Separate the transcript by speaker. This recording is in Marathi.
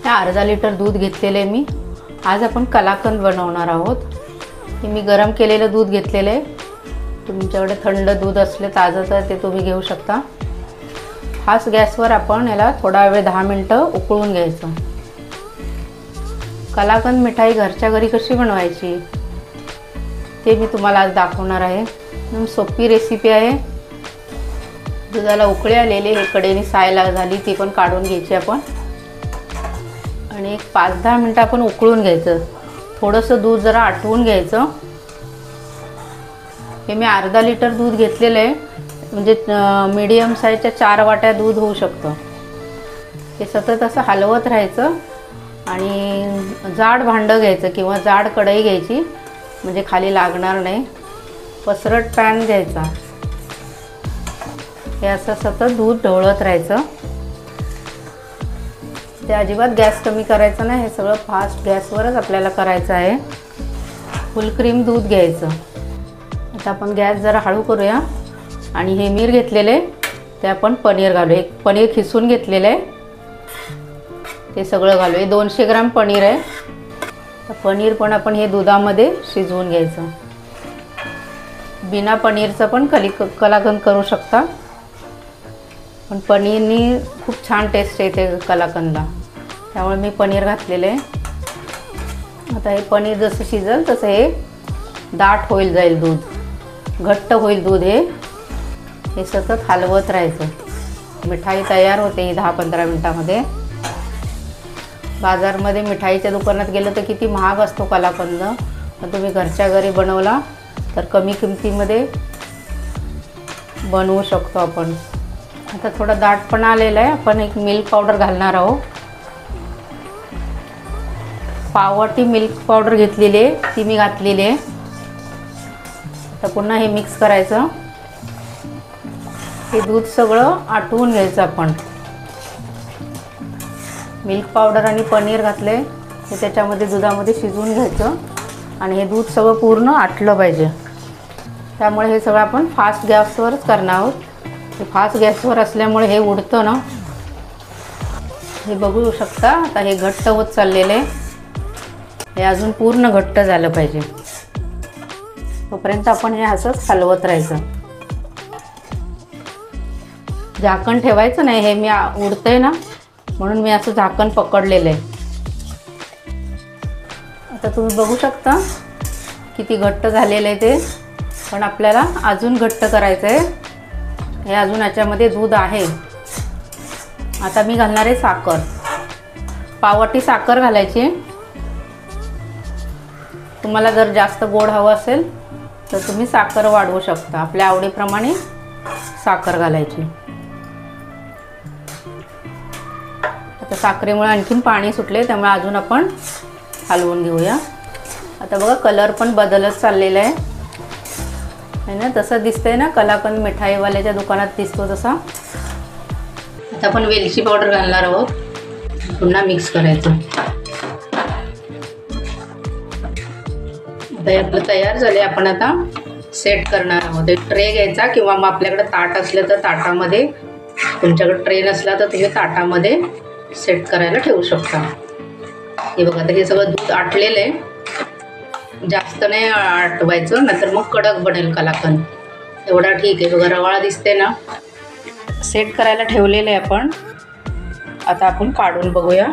Speaker 1: हे अर्धा लिटर दूध घेतलेलं आहे मी। आज आपण कलाकंद बनवणार आहोत। हे मी गरम केलेलं दूध घेतलेलं आहे। तुमच्याकडे थंड दूध असले ताजं तर ते तुम्ही घेऊ शकता। हाच गॅसवर आपण याला थोडा वेळ 10 मिनिटं उकळून घ्यायचं। कलाकंद मिठाई घरच्या घरी कशी बनवायची ते मी तुम्हाला आज दाखवणार आहे। एकदम सोपी रेसिपी आहे। दुधाला उकळी आलेली, हे कडेने साय झाली ती पण काढून घ्यायची आपण आणि एक 5-10 मिनिटं आपण उकळून घ्यायचं। थोडंसं दूध जरा आटवून घ्यायचं। हे मी अर्धा लिटर दूध घेतलेलं आहे, म्हणजे मीडियम साईजच्या 4 वाट्या दूध होऊ शकतं। हे सतत असं हलवत राहायचं आणि जाड भांडं घ्यायचं किंवा जाड कढई घ्यायची, म्हणजे खाली लागणार नाही। पसरट पॅन घ्यायचा। हे असं सतत दूध ढवळत राहायचं। ते अजिबात गॅस कमी करायचं नाही, हे सगळं फास्ट गॅसवरच आपल्याला करायचं आहे। फुल क्रीम दूध घ्यायचं। आता आपण गॅस जरा हळू करूया आणि हे मीठ घेतलेले ते आपण पनीर घालू। एक पनीर खिसून घेतलेलं आहे ते सगळं घालू। हे 200 ग्राम पनीर आहे। तर पनीर पण आपण हे दुधामध्ये शिजवून घ्यायचं। बिना पनीरचं पण कलाकंद करू शकता, पण पनीरनी खूप छान टेस्ट येते कलाकंदला, त्यामुळे मी पनीर घातलेलं आहे। आता हे पनीर जसं शिजेल तसं हे दाट होईल जाईल, दूध घट्ट होईल दूध। हे सतत हलवत राहायचं। मिठाई तयार होते ही 10-15 मिनिटांमध्ये। बाजारमध्ये मिठाईच्या दुकानात गेलं तर किती महाग असतो कलाकंद, पण तुम्ही घरच्या घरी बनवला तर कमी किमतीमध्ये बनवू शकतो आपण। आता थोडा दाटपणा आलेला आहे, आपण एक मिल्क पावडर घालणार आहोत। पाववाटी मिल्क पावडर घेतलेली आहे, ती मी घातलेली आहे। आता पुन्हा हे मिक्स करायचं। हे दूध सगळं आटवून घ्यायचं आपण। मिल्क पावडर आणि पनीर घातले, हे त्याच्यामध्ये दुधामध्ये शिजवून घ्यायचं आणि हे दूध सगळं पूर्ण आटलं पाहिजे। त्यामुळे हे सगळं आपण फास्ट गॅसवरच करणार आहोत। हे फास्ट गॅसवर असल्यामुळे हे उडतं ना, हे बघू शकता। आता हे घट्ट होत चाललेलं आहे, हे अजून पूर्ण घट्ट झालं पाहिजे। तोपर्यंत आपण हे असंच हलवत राहायचं। झाकण ठेवायचं नाही, हे मी उडतंय ना म्हणून मी असं झाकण पकडलेलं आहे। आता तुम्ही बघू शकता किती घट्ट झालेलं आहे ते, पण आपल्याला अजून घट्ट करायचं आहे। हे अजून याच्यामध्ये दूध आहे। आता मी घालणार आहे साखर। पाववाटी साखर घालायची। तुम्हाला जर जास्त गोड हवं असेल तर तुम्ही साखर वाढवू शकता, आपल्या आवडीप्रमाणे साखर घालायची। आता साखरेमुळे आणखीन पाणी सुटले, त्यामुळे अजून आपण हलवून घेऊया। आता बघा कलर पण बदलत चाललेला आहे ना, तसं दिसतंय ना कलाकंद मिठाईवाल्याच्या दुकानात दिसतो तसा। आता आपण वेलची पावडर घालणार आहोत। पुन्हा मिक्स करायचं। आता हे आपलं तयार झाले। आपण आता सेट करणार आहोत। एक ट्रे घ्यायचा किंवा मग आपल्याकडे ताट असलं तर ताटामध्ये, तुमच्याकडे ट्रे नसला तर तुम्ही ताटामध्ये सेट करायला ठेवू शकता। हे बघा, आता हे सगळं दूध आटलेलं आहे, जास्त नाही आटवायचं नाहीतर मग कडक बनेल कलाकंद। एवढा ठीक आहे। बघा रवाळा दिसते ना। सेट करायला ठेवलेलं आहे आपण। आता आपण काढून बघूया।